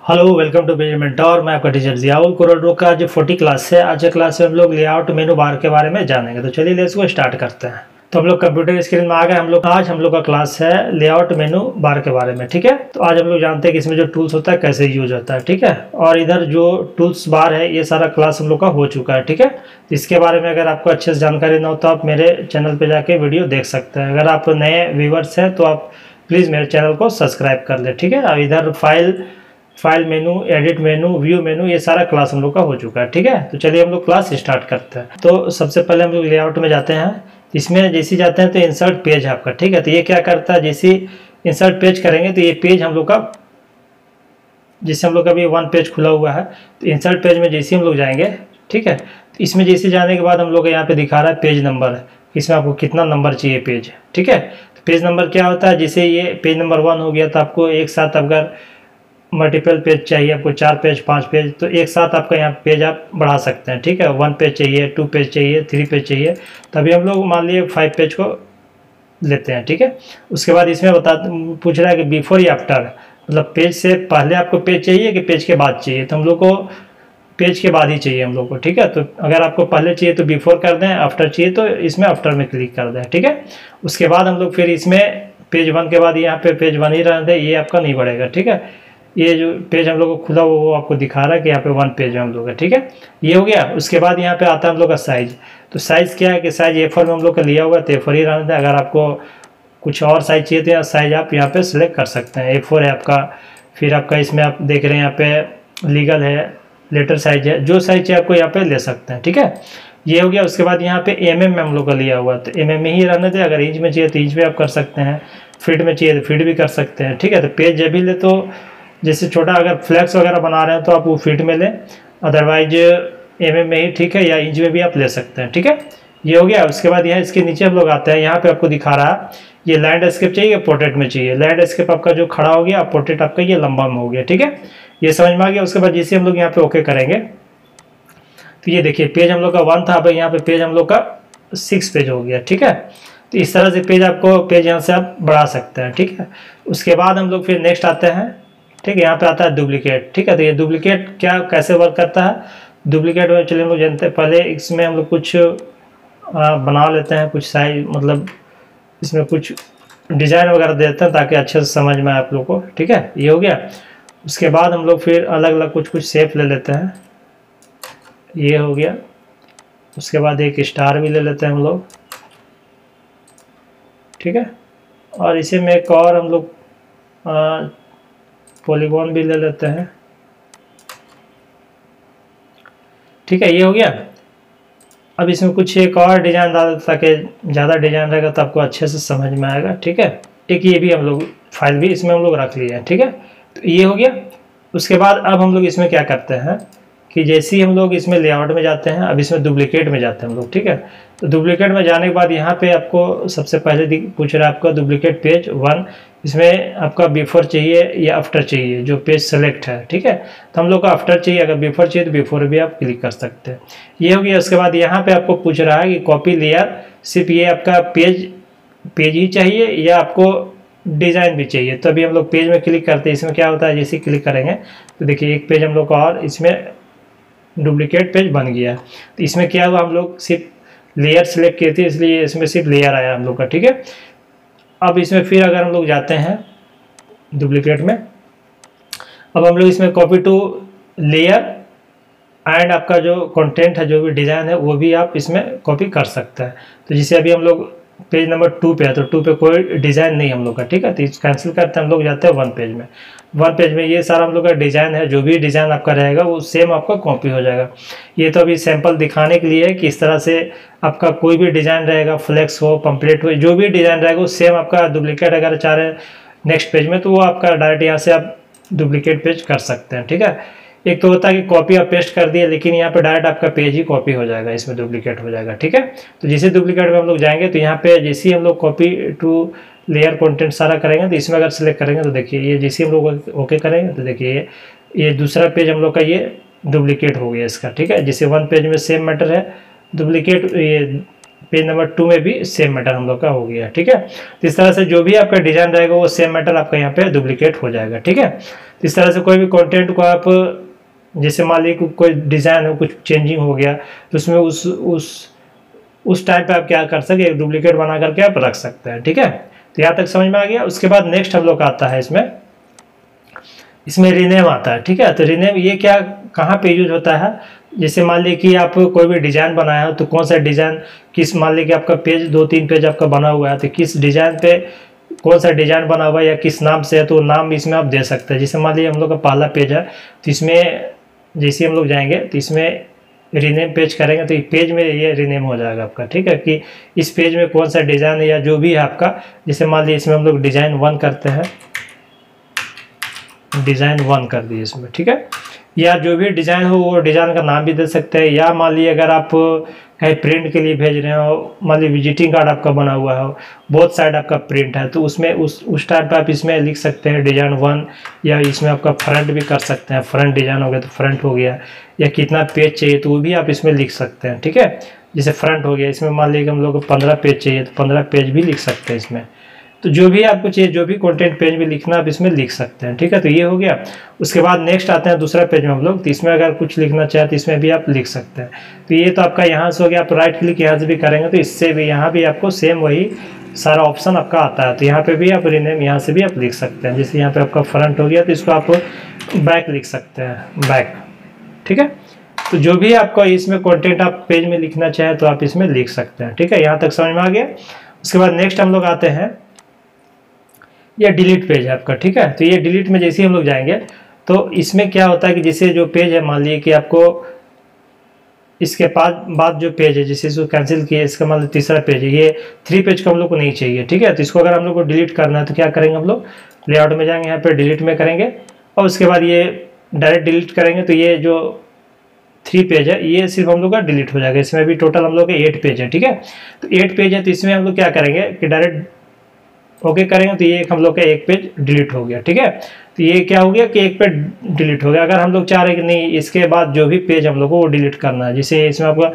Hello, welcome to Page Mentor. मैं आपका teacher Ziaul कुरडो का जो 40 क्लास है। आज के क्लास में हम लोग लेआउट मेनू बार के बारे में जानेंगे। तो चलिए लेट्स गो स्टार्ट करते हैं। तो हम लोग कंप्यूटर स्क्रीन में आ गए। आज हम लोग का क्लास है लेआउट मेनू बार के बारे में। ठीक है, तो आज हम लोग जानते हैं कि इसमें जो टूल्स होता है कैसे यूज होता है। ठीक है, और इधर जो टूल्स बार है ये सारा क्लास हम लोग का हो चुका है। ठीक है, तो इसके बारे में अगर आपको अच्छे से जानकारी ना हो तो आप मेरे चैनल पर जाके वीडियो देख सकते हैं। अगर आप नए व्यूवर्स हैं तो आप प्लीज़ मेरे चैनल को सब्सक्राइब कर ले। ठीक है, अब इधर फाइल मेनू, एडिट मेनू, व्यू मेनू, ये सारा क्लास हम लोग का हो चुका है। ठीक है, तो चलिए हम लोग क्लास स्टार्ट करते हैं। तो सबसे पहले हम लोग लेआउट में जाते हैं। इसमें जैसे जाते हैं तो इंसर्ट पेज है आपका। ठीक है, तो ये क्या करता है, जैसे इंसर्ट पेज करेंगे तो ये पेज हम लोग का, जैसे हम लोग का अभी 1 पेज खुला हुआ है तो इंसर्ट पेज में जैसे हम लोग जाएंगे, ठीक है, तो इसमें जैसे जाने के बाद हम लोग यहाँ पे दिखा रहा है पेज नंबर, इसमें आपको कितना नंबर चाहिए पेज। ठीक है, तो पेज नंबर क्या होता है, जैसे ये पेज नंबर 1 हो गया तो आपको एक साथ अगर मल्टीपल पेज चाहिए, आपको 4 पेज 5 पेज, तो एक साथ आपका यहाँ पेज आप बढ़ा सकते हैं। ठीक है, 1 पेज चाहिए, 2 पेज चाहिए, 3 पेज चाहिए, तभी हम लोग मान लिए 5 पेज को लेते हैं। ठीक है, उसके बाद इसमें पूछ रहा है कि बिफोर या आफ्टर, मतलब पेज से पहले आपको पेज चाहिए कि पेज के बाद चाहिए। तो हम लोग को पेज के बाद ही चाहिए हम लोग को। ठीक है, तो अगर आपको पहले चाहिए तो बिफोर कर दें, आफ्टर चाहिए तो इसमें आफ्टर में क्लिक कर दें। ठीक है, उसके बाद हम लोग फिर इसमें पेज 1 के बाद यहाँ पे पेज 1 ही रहने दें, ये आपका नहीं बढ़ेगा। ठीक है, ये जो पेज हम लोग को खुला हुआ वो आपको दिखा रहा है कि यहाँ पे 1 पेज है हम लोग का। ठीक है, ये हो गया। उसके बाद यहाँ पे आता है हम लोग का साइज। तो साइज़ क्या है कि साइज A4 में हम लोग का लिया हुआ तो A4 ही रहने दें। अगर आपको कुछ और साइज चाहिए तो यहाँ साइज आप यहाँ पे सिलेक्ट कर सकते हैं। A4 है आपका, फिर आपका इसमें आप देख रहे हैं यहाँ पे लीगल है, लेटर साइज है, जो साइज चाहिए आपको यहाँ पे ले सकते हैं। ठीक है, ये हो गया। उसके बाद यहाँ पे MM में हम लोग का लिया हुआ तो MM में ही रहने दें। अगर इंच में चाहिए तो इंच में आप कर सकते हैं, फीट में चाहिए तो फीट भी कर सकते हैं। ठीक है, तो पेज जब भी ले तो जैसे छोटा अगर फ्लैक्स वगैरह बना रहे हैं तो आप वो फीट में लें, अदरवाइज MM में ही ठीक है, या इंच में भी आप ले सकते हैं। ठीक है, ये हो गया। उसके बाद यहाँ इसके नीचे हम लोग आते हैं। यहाँ पे आपको दिखा रहा है ये लैंडस्केप चाहिए, पोर्ट्रेट में चाहिए। लैंडस्केप आपका जो खड़ा हो गया, पोर्ट्रेट आपका ये लंबा में हो गया। ठीक है, ये समझ में आ गया। उसके बाद जैसे हम लोग यहाँ पे ओके करेंगे तो ये देखिए पेज हम लोग का 1 था, अब यहाँ पे पेज हम लोग का 6 पेज हो गया। ठीक है, तो इस तरह से पेज आपको पेज यहाँ से आप बढ़ा सकते हैं। ठीक है, उसके बाद हम लोग फिर नेक्स्ट आते हैं। ठीक है, यहाँ पे आता है डुप्लीकेट। ठीक है, तो ये डुप्लीकेट क्या कैसे वर्क करता है, डुप्लीकेट में चलिए हम लोग जानते हैं। पहले इसमें हम लोग कुछ बना लेते हैं, कुछ साइज, मतलब इसमें कुछ डिज़ाइन वगैरह देते हैं ताकि अच्छे से समझ में आए आप लोग को। ठीक है, ये हो गया। उसके बाद हम लोग फिर अलग अलग कुछ शेप ले लेते हैं, ये हो गया। उसके बाद एक स्टार भी ले लेते हैं हम लोग। ठीक है, और इसी में एक और हम लोग पॉलीगॉन भी ले लेते हैं। ठीक है, ये हो गया। अब इसमें कुछ एक और डिज़ाइन डाल देते ताकि ज़्यादा डिज़ाइन रहेगा तो आपको अच्छे से समझ में आएगा। ठीक है, एक ये भी हम लोग फाइल भी इसमें हम लोग रख लिए हैं। ठीक है, तो ये हो गया। उसके बाद अब हम लोग इसमें क्या करते हैं कि जैसे ही हम लोग इसमें लेआउट में जाते हैं, अब इसमें डुप्लीकेट में जाते हैं हम लोग। ठीक है, तो डुप्लीकेट में जाने के बाद यहाँ पे आपको सबसे पहले पूछ रहा है आपका डुप्लीकेट पेज 1, इसमें आपका बिफोर चाहिए या आफ्टर चाहिए, जो पेज सेलेक्ट है। ठीक है, तो हम लोग को आफ्टर चाहिए, अगर बिफोर चाहिए तो बिफोर भी आप क्लिक कर सकते हैं। ये हो गया। उसके बाद यहाँ पे आपको पूछ रहा है कि कॉपी लेयर, सिर्फ ये आपका पेज ही चाहिए या आपको डिज़ाइन भी चाहिए। तो अभी हम लोग पेज में क्लिक करते हैं। इसमें क्या होता है, जैसे क्लिक करेंगे तो देखिए एक पेज हम लोग का और इसमें डुप्लीकेट पेज बन गया। तो इसमें क्या हुआ, हम लोग सिर्फ लेयर सेलेक्ट किए थे इसलिए इसमें सिर्फ लेयर आया हम लोग का। ठीक है, अब इसमें फिर अगर हम लोग जाते हैं डुप्लीकेट में, अब हम लोग इसमें कॉपी टू लेयर एंड आपका जो कंटेंट है, जो भी डिज़ाइन है, वो भी आप इसमें कॉपी कर सकते हैं। तो जैसे अभी हम लोग पेज नंबर 2 पे है तो 2 पे कोई डिज़ाइन नहीं हम लोग का। ठीक है, तो कैंसिल करते हैं, हम लोग जाते हैं 1 पेज में। 1 पेज में ये सारा हम लोग का डिज़ाइन है, जो भी डिज़ाइन आपका रहेगा वो सेम आपका कॉपी हो जाएगा। ये तो अभी सैंपल दिखाने के लिए है कि इस तरह से आपका कोई भी डिज़ाइन रहेगा, फ्लेक्स हो, पम्पलेट हो, जो भी डिज़ाइन रहेगा वो सेम आपका डुप्लीकेट अगर चाह रहे नेक्स्ट पेज में तो वो आपका डायरेक्ट यहाँ से आप डुप्लीकेट पेज कर सकते हैं। ठीक है, एक तो होता है कि कॉपी आप पेस्ट कर दिए, लेकिन यहाँ पे डायरेक्ट आपका पेज ही कॉपी हो जाएगा, इसमें डुप्लीकेट हो जाएगा। ठीक है, तो जैसे डुप्लीकेट में हम लोग जाएंगे तो यहाँ पे जैसे ही हम लोग कॉपी टू लेयर कंटेंट सारा करेंगे तो इसमें अगर सेलेक्ट करेंगे तो देखिए ये जैसे हम लोग ओके करेंगे तो देखिए ये दूसरा पेज हम लोग का ये डुप्लीकेट हो गया इसका। ठीक है, जैसे 1 पेज में सेम मैटर है, डुप्लीकेट ये पेज नंबर 2 में भी सेम मैटर हम लोग का हो गया। ठीक है, तो इस तरह से जो भी आपका डिजाइन रहेगा वो सेम मैटर आपका यहाँ पे डुप्लीकेट हो जाएगा। ठीक है, तो इस तरह से कोई भी कंटेंट को आप, जैसे मान लीजिए कोई डिजाइन हो, कुछ चेंजिंग हो गया, तो उसमें उस टाइम पे आप क्या कर सकते हैं, डुप्लीकेट बना करके आप रख सकते हैं। ठीक है, तो यहाँ तक समझ में आ गया। उसके बाद नेक्स्ट हम लोग का आता है इसमें रीनेम आता है। ठीक है, तो रीनेम ये क्या, कहाँ पे यूज होता है, जैसे मान लीजिए कि आप कोई भी डिजाइन बनाया हो, तो कौन सा डिजाइन किस, मान लीजिए कि आपका पेज 2-3 पेज आपका बना हुआ है, तो किस डिजाइन पे कौन सा डिजाइन बना हुआ है या किस नाम से है, तो नाम इसमें आप दे सकते हैं। जैसे मान लीजिए हम लोग का पहला पेज है, तो इसमें जैसे हम लोग जाएंगे तो इसमें रीनेम पेज करेंगे, तो पेज में ये रीनेम हो जाएगा आपका। ठीक है, कि इस पेज में कौन सा डिजाइन है या जो भी है आपका, जैसे मान लीजिए इसमें हम लोग डिजाइन 1 करते हैं, डिजाइन 1 कर दिए इसमें। ठीक है, या जो भी डिजाइन हो वो डिजाइन का नाम भी दे सकते हैं, या मान लीजिए अगर आप कहीं प्रिंट के लिए भेज रहे हो, मान लीजिए विजिटिंग कार्ड आपका बना हुआ हो, बोथ साइड आपका प्रिंट है, तो उसमें उस टाइप पे आप इसमें लिख सकते हैं डिजाइन 1, या इसमें आपका फ्रंट भी कर सकते हैं, फ्रंट डिजाइन हो गया तो फ्रंट हो गया, या कितना पेज चाहिए तो वो भी आप इसमें लिख सकते हैं। ठीक है, जैसे फ्रंट हो गया, इसमें मान लीजिए हम लोग को 15 पेज चाहिए तो 15 पेज भी लिख सकते हैं इसमें। तो जो भी आपको चाहिए, जो भी कंटेंट पेज में लिखना आप इसमें लिख सकते हैं। ठीक है, तो ये हो गया। उसके बाद नेक्स्ट आते हैं दूसरा पेज में हम लोग, तो इसमें अगर कुछ लिखना चाहे तो इसमें भी आप लिख सकते हैं। तो ये तो आपका यहाँ से हो गया, आप राइट क्लिक यहाँ से भी करेंगे तो इससे भी यहाँ भी आपको सेम वही सारा ऑप्शन आपका आता है। तो यहाँ पे भी आप रीनेम यहाँ से भी आप लिख सकते हैं। जैसे यहाँ पे आपका फ्रंट हो गया तो इसको आप बैक लिख सकते हैं, बैक। ठीक है, तो जो भी आपको इसमें कंटेंट आप पेज में लिखना चाहे तो आप इसमें लिख सकते हैं। ठीक है, यहाँ तक समझ में आ गया। उसके बाद नेक्स्ट हम लोग आते हैं, ये डिलीट पेज है आपका। ठीक है, तो ये डिलीट में जैसे ही हम लोग जाएंगे तो इसमें क्या होता है कि जैसे जो पेज है, मान लीजिए कि आपको इसके बाद जो पेज है, जैसे इसको कैंसिल किया, इसका मान लीजिए तीसरा पेज है, ये 3 पेज को हम लोग को नहीं चाहिए। ठीक है, तो इसको अगर हम लोग को डिलीट करना है तो क्या करेंगे, हम लोग लेआउट में जाएंगे, यहाँ पे डिलीट में करेंगे और उसके बाद ये डायरेक्ट डिलीट करेंगे, तो ये जो 3 पेज है ये सिर्फ हम लोग का डिलीट हो जाएगा। इसमें भी टोटल हम लोग के 8 पेज है। ठीक है, तो 8 पेज है, तो इसमें हम लोग क्या करेंगे कि डायरेक्ट ओके करेंगे, तो ये हम लोग का एक पेज डिलीट हो गया। ठीक है, तो ये क्या हो गया कि एक पेज डिलीट हो गया। अगर हम लोग चाह रहे हैं कि नहीं इसके बाद जो भी पेज हम लोग को वो डिलीट करना है, जैसे इसमें आपका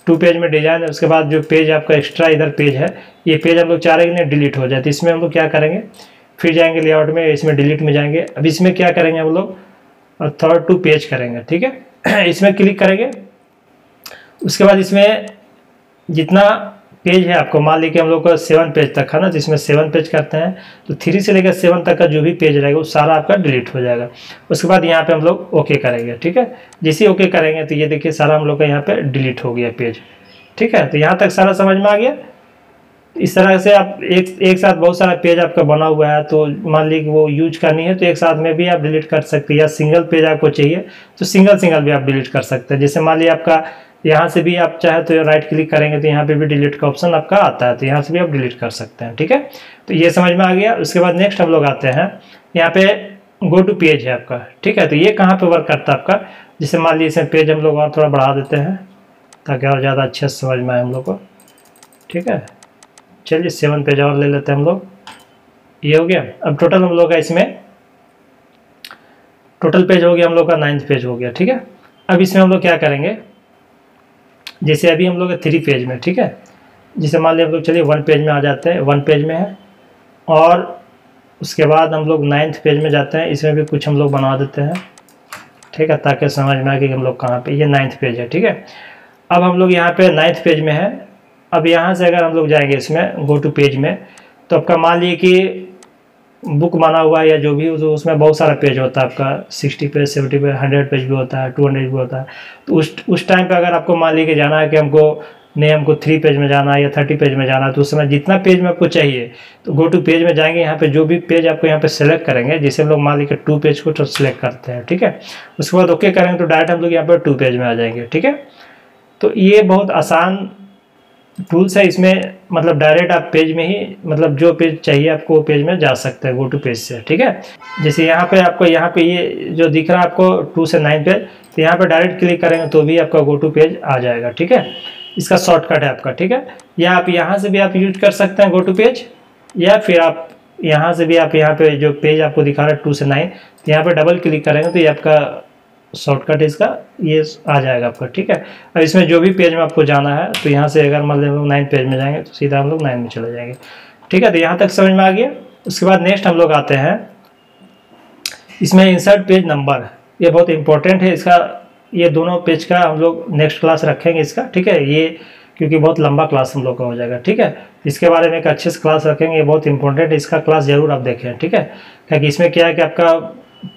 2 पेज में डिजाइन है, उसके बाद जो पेज आपका एक्स्ट्रा इधर पेज है, ये पेज हम लोग चाह रहे हैं कि नहीं डिलीट हो जाए, तो इसमें हम लोग क्या करेंगे, फिर जाएंगे लेआउट में, इसमें डिलीट में जाएंगे। अब इसमें क्या करेंगे हम लोग, थर्ड टू पेज करेंगे। ठीक है, इसमें क्लिक करेंगे। उसके बाद इसमें जितना पेज है आपको, मान लीजिए हम लोग का 7 पेज तक है ना, तो इसमें 7 पेज करते हैं, तो 3 से लेकर 7 तक का जो भी पेज रहेगा वो सारा आपका डिलीट हो जाएगा। उसके बाद यहाँ पे हम लोग ओके करेंगे। ठीक है, जैसे ही ओके करेंगे तो ये देखिए सारा हम लोग का यहाँ पे डिलीट हो गया पेज। ठीक है, तो यहाँ तक सारा समझ में आ गया। इस तरह से आप एक साथ बहुत सारा पेज आपका बना हुआ है, तो मान लीजिए वो यूज करनी है तो एक साथ में भी आप डिलीट कर सकते हैं, या सिंगल पेज आपको चाहिए तो सिंगल भी आप डिलीट कर सकते हैं। जैसे मान लीजिए आपका यहाँ से भी आप चाहे तो राइट क्लिक करेंगे तो यहाँ पे भी डिलीट का ऑप्शन आपका आता है, तो यहाँ से भी आप डिलीट कर सकते हैं। ठीक है, तो ये समझ में आ गया। उसके बाद नेक्स्ट हम लोग आते हैं, यहाँ पे गो टू पेज है आपका। ठीक है, तो ये कहाँ पे वर्क करता है आपका, जैसे मान लीजिए पेज हम लोग और थोड़ा बढ़ा देते हैं ताकि और ज़्यादा अच्छे से समझ में आए हम लोग को। ठीक है, चलिए 7 पेज और ले लेते हैं हम लोग, ये हो गया। अब टोटल हम लोग का इसमें टोटल पेज हो गया हम लोग का 9th पेज हो गया। ठीक है, अब इसमें हम लोग क्या करेंगे, जैसे अभी हम लोग 3 पेज में। ठीक है, जैसे मान लीजिए हम लोग चलिए 1 पेज में आ जाते हैं, 1 पेज में है, और उसके बाद हम लोग 9th पेज में जाते हैं, इसमें भी कुछ हम लोग बना देते हैं। ठीक है, ताकि समझ में आए कि हम लोग कहाँ पे, ये 9th पेज है। ठीक है, अब हम लोग यहाँ पे 9th पेज में है। अब यहाँ से अगर हम लोग जाएंगे इसमें गो टू पेज में, तो आपका मान लीजिए कि बुक बना हुआ है या जो भी, तो उसमें बहुत सारा पेज होता है आपका, 60 पेज 70 पेज 100 पेज भी होता है, 200 भी होता है। तो उस टाइम पे अगर आपको मान लीजिए जाना है कि हमको 3 पेज में जाना है या 30 पेज में जाना है, तो उस समय जितना पेज में आपको चाहिए तो गो टू पेज में जाएंगे। यहाँ पे जो भी पेज आपको यहाँ पे सेलेक्ट करेंगे, जैसे हम लोग मान लीजिए 2 पेज को तो सिलेक्ट करते हैं। ठीक है, उसके बाद ओके करेंगे तो डायरेक्ट हम लोग यहाँ पर 2 पेज में आ जाएंगे। ठीक है, तो ये बहुत आसान टूल्स है, इसमें मतलब डायरेक्ट आप पेज में ही, मतलब जो पेज चाहिए आपको वो पेज में जा सकते हैं गो टू पेज से। ठीक है, जैसे यहाँ पे आपको यहाँ पे ये जो दिख रहा है आपको 2 से 9 पेज, तो यहाँ पे डायरेक्ट क्लिक करेंगे तो भी आपका गो टू पेज आ जाएगा। ठीक है, इसका शॉर्टकट है आपका। ठीक है, या आप यहाँ से भी आप यूज कर सकते हैं गो टू पेज, या फिर आप यहाँ से भी आप यहाँ पे जो पेज आपको दिखा रहा है 2 से 9, तो यहाँ पे डबल क्लिक करेंगे तो ये आपका शॉर्टकट इसका ये आ जाएगा आपका, ठीक है। अब इसमें जो भी पेज में आपको जाना है तो यहाँ से अगर मान लो हम लोग 9 पेज में जाएंगे तो सीधा हम लोग 9 में चले जाएंगे, ठीक है। तो यहाँ तक समझ में आ गया। उसके बाद नेक्स्ट हम लोग आते हैं इसमें इंसर्ट पेज नंबर, ये बहुत इंपॉर्टेंट है इसका, ये दोनों पेज का हम लोग नेक्स्ट क्लास रखेंगे इसका, ठीक है। ये क्योंकि बहुत लंबा क्लास हम लोग का हो जाएगा, ठीक है। इसके बारे में एक अच्छे से क्लास रखेंगे, ये बहुत इंपॉर्टेंट है, इसका क्लास जरूर आप देखें, ठीक है। क्योंकि इसमें क्या है कि आपका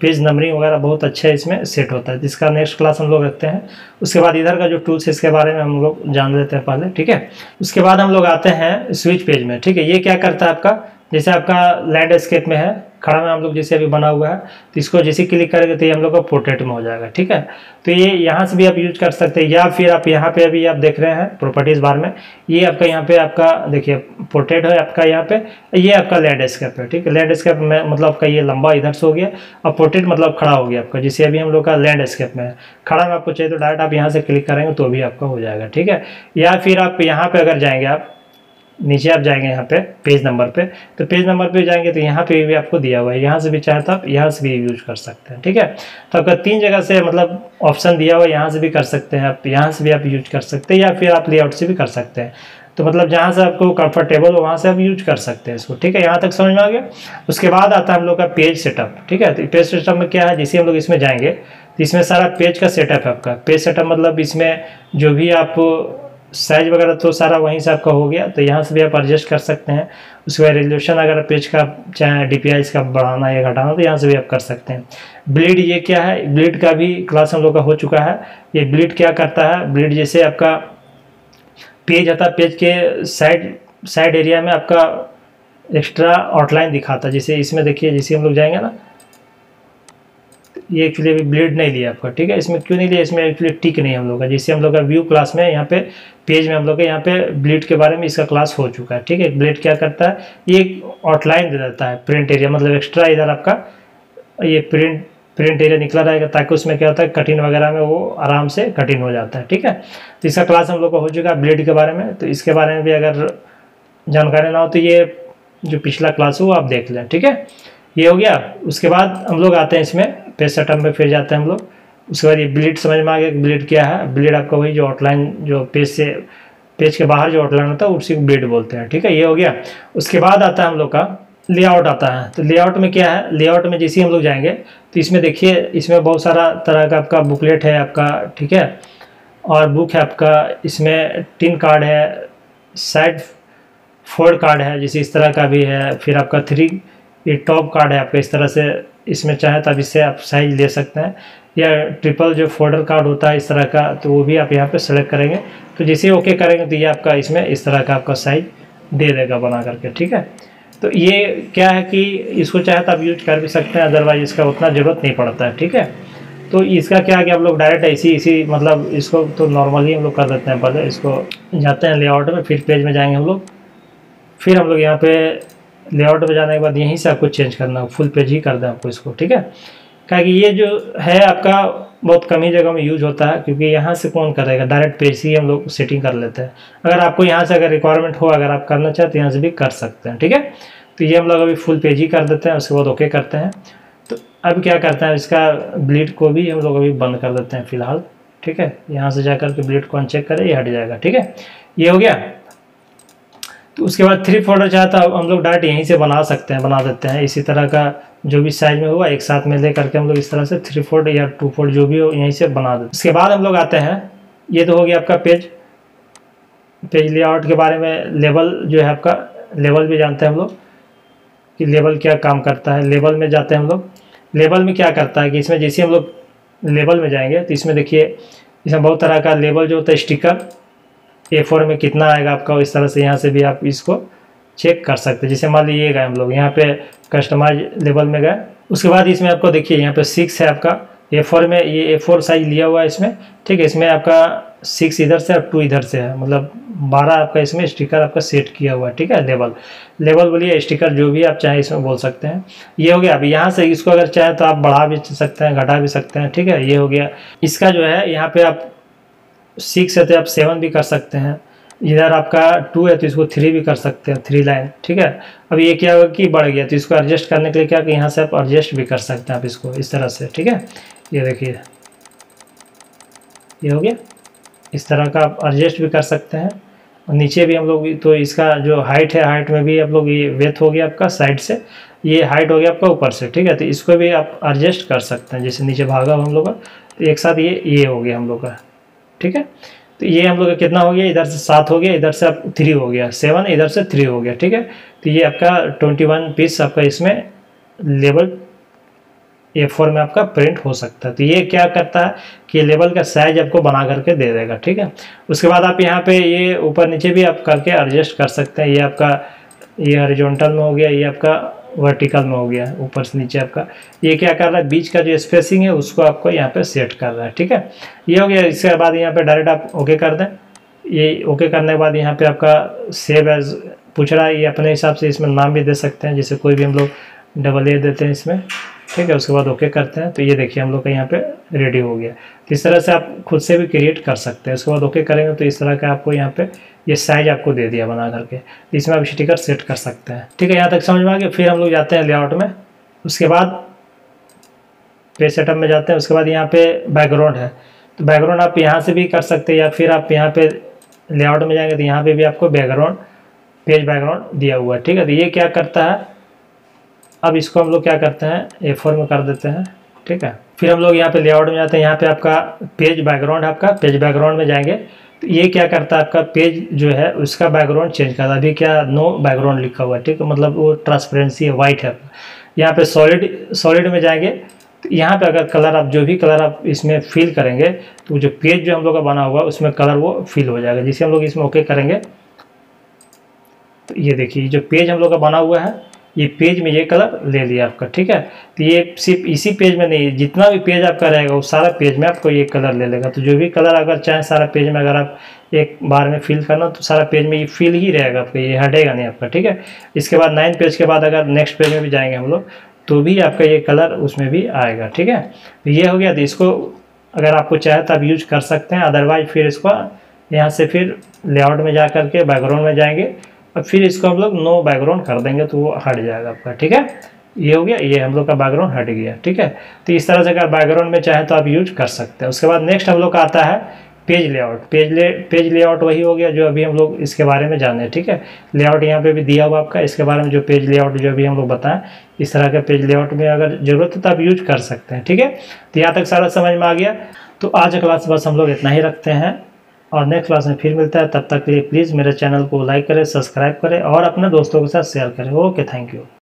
पेज नंबरिंग वगैरह बहुत अच्छा इसमें सेट होता है, जिसका नेक्स्ट क्लास हम लोग रखते हैं। उसके बाद इधर का जो टूल्स है इसके बारे में हम लोग जान लेते हैं पहले, ठीक है। उसके बाद हम लोग आते हैं स्विच पेज में, ठीक है। ये क्या करता है आपका, जैसे आपका लैंडस्केप में है खड़ा में हम लोग जैसे अभी बना हुआ है, तो इसको जैसे क्लिक करेंगे तो ये हम लोग का पोर्ट्रेट में हो जाएगा, ठीक है। तो ये यहाँ से भी आप यूज कर सकते हैं, या फिर आप यहाँ पे अभी आप देख रहे हैं प्रॉपर्टीज बार में, ये आपका यहाँ पे आपका देखिए पोर्ट्रेट है आपका यहाँ पे, ये आपका लैंडस्केप है, ठीक है। लैंडस्केप में मतलब आपका ये लंबा इधर से हो गया, और पोर्ट्रेट मतलब खड़ा हो गया आपका, जैसे अभी हम लोग का लैंडस्केप में है। खड़ा में आपको चाहिए तो डायरेक्ट आप यहाँ से क्लिक करेंगे तो भी आपका हो जाएगा, ठीक है। या फिर आप यहाँ पे अगर जाएंगे, आप नीचे आप जाएंगे यहाँ पे पेज नंबर पे, तो पेज नंबर पे जाएंगे तो यहाँ पे भी आपको दिया हुआ है, यहाँ से भी चाहे तो आप यहाँ से भी यूज कर सकते हैं, ठीक है। तो आपका 3 जगह से मतलब ऑप्शन दिया हुआ है, यहाँ से भी कर सकते हैं आप, यहाँ से भी आप यूज कर सकते हैं, या फिर आप लेआउट से भी कर सकते हैं। तो मतलब जहाँ से आपको कंफर्टेबल हो वहाँ से आप यूज कर सकते हैं इसको, ठीक है। यहाँ तक समझ में आ गया। उसके बाद आता है हम लोग का पेज सेटअप, ठीक है। तो पेज सेटअप में क्या है, जैसे हम लोग इसमें जाएंगे तो इसमें सारा पेज का सेटअप है आपका। पेज सेटअप मतलब इसमें जो भी आप साइज वगैरह तो सारा वहीं से आपका हो गया, तो यहाँ से भी आप एडजस्ट कर सकते हैं। उसके बाद रेजोल्यूशन अगर पेज का चाहे DPI इसका बढ़ाना या घटाना तो यहाँ से भी आप कर सकते हैं। ब्लीड, ये क्या है, ब्लीड का भी क्लास हम लोग का हो चुका है। ये ब्लीड क्या करता है, ब्लीड जैसे आपका पेज आता है, पेज के साइड एरिया में आपका एक्स्ट्रा आउटलाइन दिखाता है। जैसे इसमें देखिए, जैसे हम लोग जाएंगे ना, ये एक्चुअली अभी ब्लीड नहीं लिया आपका, ठीक है। इसमें क्यों नहीं लिया, इसमें एक्चुअली टिक नहीं हम लोग का। जैसे हम लोग का व्यू क्लास में यहाँ पे पेज में हम लोग का यहाँ पे ब्लीड के बारे में इसका क्लास हो चुका है, ठीक है। ब्लीड क्या करता है, ये आउटलाइन दे देता है प्रिंट एरिया, मतलब एक्स्ट्रा इधर आपका ये प्रिंट एरिया निकला रहेगा, ताकि उसमें क्या होता है कटिंग वगैरह में वो आराम से कटिंग हो जाता है, ठीक है। तो इसका क्लास हम लोग का हो चुका है ब्लीड के बारे में। तो इसके बारे में भी अगर जानकारी ना हो तो ये जो पिछला क्लास हो वो आप देख लें, ठीक है। ये हो गया। उसके बाद हम लोग आते हैं इसमें पेज सेटअप में, फिर जाते हैं हम लोग। उसके बाद ये ब्लीड समझ में आ गया, ब्लीड क्या है। ब्लीड आपका वही जो आउटलाइन, जो पेज के बाहर जो आउटलाइन होता है उसी को ब्लीड बोलते हैं, ठीक है। ये हो गया। उसके बाद आता है हम लोग का लेआउट आता है। तो लेआउट में क्या है, लेआउट में जैसे हम लोग जाएंगे तो इसमें देखिए, इसमें बहुत सारा तरह का आपका बुकलेट है आपका, ठीक है, और बुक है आपका, इसमें टिन कार्ड है, साइड फोल्ड कार्ड है, जैसे इस तरह का भी है। फिर आपका 3 ये टॉप कार्ड है आपका, इस तरह से इसमें चाहे तो अब इससे आप साइज ले सकते हैं, या ट्रिपल जो फोल्डर कार्ड होता है इस तरह का, तो वो भी आप यहाँ पे सेलेक्ट करेंगे। तो जैसे ओके करेंगे तो ये आपका इसमें इस तरह का आपका साइज दे देगा बना करके, ठीक है। तो ये क्या है कि इसको चाहे तो आप यूज कर भी सकते हैं, अदरवाइज इसका उतना ज़रूरत नहीं पड़ता है, ठीक है। तो इसका क्या है कि आप लोग डायरेक्ट इसी मतलब इसको तो नॉर्मली हम लोग कर देते हैं। पहले इसको जाते हैं लेआउट में, फिर पेज में जाएंगे हम लोग, फिर हम लोग यहाँ पे लेआउट में जाने के बाद यहीं से आपको चेंज करना, फुल पेज ही कर दें आपको इसको, ठीक है। क्योंकि ये जो है आपका बहुत कम ही जगह में यूज होता है, क्योंकि यहाँ से कौन करेगा, डायरेक्ट पेज ही हम लोग सेटिंग कर लेते हैं। अगर आपको यहाँ से अगर रिक्वायरमेंट हो, अगर आप करना चाहते हैं यहाँ से भी कर सकते हैं, ठीक है। तो ये हम लोग अभी फुल पेज ही कर देते हैं, उसके बाद ओके करते हैं। तो अब क्या करते हैं, इसका ब्लीड को भी हम लोग अभी बंद कर देते हैं फिलहाल, ठीक है। यहाँ से जाकर के ब्लीड को अनचेक करें, ये हट जाएगा, ठीक है। ये हो गया। तो उसके बाद 3 फोल्डर चाहता हम लोग डायरेक्ट यहीं से बना सकते हैं, बना देते हैं। इसी तरह का जो भी साइज में हुआ एक साथ में ले करके हम लोग इस तरह से 3 फोल्ड या 2 फोल्ड जो भी हो यहीं से बना देते हैं। उसके बाद हम लोग आते हैं, ये तो हो गया आपका पेज लेआउट के बारे में। लेवल जो है आपका, लेवल भी जानते हैं हम लोग कि लेवल क्या काम करता है। लेवल में जाते हैं हम लोग। लेवल में क्या करता है कि इसमें जैसे हम लोग लेवल में जाएंगे तो इसमें देखिए, इसमें बहुत तरह का लेवल जो होता है, स्टिकर A4 में कितना आएगा आपका, इस तरह से यहाँ से भी आप इसको चेक कर सकते हैं। जैसे मान लीजिए गए हम लोग यहाँ पे कस्टमाइज लेवल में गए, उसके बाद इसमें आपको देखिए यहाँ पे 6 है आपका A4 में, ये A4 साइज लिया हुआ है इसमें, ठीक है। इसमें आपका 6 इधर से और 2 इधर से है, मतलब 12 आपका इसमें स्टिकर आपका सेट किया हुआ है, ठीक है। लेवल बोलिए, स्टिकर जो भी आप चाहें इसमें बोल सकते हैं। ये हो गया। अभी यहाँ से इसको अगर चाहें तो आप बढ़ा भी सकते हैं, घटा भी सकते हैं, ठीक है। ये हो गया। इसका जो है यहाँ पे आप 6 है तो आप 7 भी कर सकते हैं। इधर आपका 2 है तो इसको 3 भी कर सकते हैं, 3 लाइन, ठीक है। अब ये क्या होगा कि बढ़ गया, तो इसको एडजस्ट करने के लिए क्या कि यहाँ से आप एडजस्ट भी कर सकते हैं आप इसको इस तरह से, ठीक है। ये देखिए ये हो गया। इस तरह का आप एडजस्ट भी कर सकते हैं। और नीचे भी हम लोग तो इसका जो हाइट है, हाइट में भी आप लोग ये विड्थ हो गया आपका साइड से, ये हाइट हो गया आपका ऊपर से, ठीक है। तो इसको भी आप एडजस्ट कर सकते हैं, जैसे नीचे भागा हो हम लोग का, तो एक साथ ये हो गया हम लोग का, ठीक है। तो ये हम लोग का कितना हो गया, इधर से 7 हो गया, इधर से आप 3 हो गया, 7, इधर से 3 हो गया, ठीक है। तो ये आपका 21 पीस आपका इसमें लेवल A4 में आपका प्रिंट हो सकता है। तो ये क्या करता है कि लेवल का साइज आपको बना करके दे देगा, ठीक है। उसके बाद आप यहाँ पे ये ऊपर नीचे भी आप करके एडजस्ट कर सकते हैं। ये आपका ये हॉरिजॉन्टल में हो गया, ये आपका वर्टिकल में हो गया, ऊपर से नीचे आपका ये क्या कर रहा है, बीच का जो स्पेसिंग है उसको आपको यहाँ पे सेट कर रहा है, ठीक है। ये हो गया। इसके बाद यहाँ पे डायरेक्ट आप ओके कर दें। ये ओके करने के बाद यहाँ पे आपका सेव एज पूछ रहा है, ये अपने हिसाब से इसमें नाम भी दे सकते हैं, जैसे कोई भी हम लोग AA देते हैं इसमें, ठीक है। उसके बाद ओके करते हैं। तो ये देखिए हम लोग का यहाँ पे रेडी हो गया। तो इस तरह से आप खुद से भी क्रिएट कर सकते हैं। उसके बाद ओके करेंगे तो इस तरह का आपको यहाँ पे ये साइज आपको दे दिया बना करके। इसमें आप स्टिकर सेट कर सकते हैं, ठीक है। यहाँ तक समझ में आ गया। फिर हम लोग जाते हैं लेआउट में। उसके बाद पेज सेटअप में जाते हैं। उसके बाद यहाँ पे बैकग्राउंड है, तो बैकग्राउंड आप यहाँ से भी कर सकते हैं, या फिर आप यहाँ पे लेआउट में जाएंगे तो यहाँ पे भी आपको बैकग्राउंड, पेज बैकग्राउंड दिया हुआ है, ठीक है। तो ये क्या करता है, अब इसको हम लोग क्या करते हैं A4 में कर देते हैं, ठीक है। फिर हम लोग यहाँ पे लेआउट में जाते हैं। यहाँ पे आपका पेज बैकग्राउंड है, आपका पेज बैकग्राउंड में जाएंगे तो ये क्या करता है, आपका पेज जो है उसका बैकग्राउंड चेंज करता है। अभी क्या नो बैकग्राउंड लिखा हुआ है, ठीक है, मतलब वो ट्रांसपेरेंसी है, वाइट है। यहाँ पे सॉलिड में जाएंगे तो यहाँ पे अगर कलर आप जो भी कलर आप इसमें फिल करेंगे तो जो पेज जो हम लोग का बना हुआ है उसमें कलर वो फिल हो जाएगा। जिसे हम लोग इसमें ओके करेंगे तो ये देखिए जो पेज हम लोग का बना हुआ है, ये पेज में ये कलर ले लिया आपका, ठीक है। तो ये सिर्फ इसी पेज में नहीं, जितना भी पेज आपका रहेगा वो सारा पेज में आपको ये कलर ले लेगा। तो जो भी कलर अगर चाहे सारा पेज में अगर आप एक बार में फिल करना तो सारा पेज में ये फिल ही रहेगा आपका, ये हटेगा नहीं आपका, ठीक है। इसके बाद 9 पेज के बाद अगर नेक्स्ट पेज में भी जाएंगे हम लोग तो भी आपका ये कलर उसमें भी आएगा, ठीक है। तो ये हो गया। तो इसको अगर आपको चाहे तो आप यूज कर सकते हैं, अदरवाइज फिर इसको यहाँ से फिर लेआउट में जा करके बैकग्राउंड में जाएंगे और फिर इसको हम लोग नो बैकग्राउंड कर देंगे तो वो हट जाएगा आपका, ठीक है। ये हो गया, ये हम लोग का बैकग्राउंड हट गया, ठीक है। तो इस तरह से अगर बैकग्राउंड में चाहे तो आप यूज कर सकते हैं। उसके बाद नेक्स्ट हम लोग का आता है पेज लेआउट। पेज लेआउट वही हो गया जो अभी हम लोग इसके बारे में जाने, ठीक है। लेआउट यहाँ पे भी दिया हुआ आपका, इसके बारे में जो पेज लेआउट जो अभी हम लोग बताएं, इस तरह के पेज लेआउट में अगर जरूरत है तो आप यूज कर सकते हैं, ठीक है। तो यहाँ तक सारा समझ में आ गया। तो आज क्लास बस हम लोग इतना ही रखते हैं और नेक्स्ट क्लास में फिर मिलता है। तब तक के लिए प्लीज़ मेरे चैनल को लाइक करें, सब्सक्राइब करें और अपने दोस्तों के साथ शेयर करें। Okay, thank you.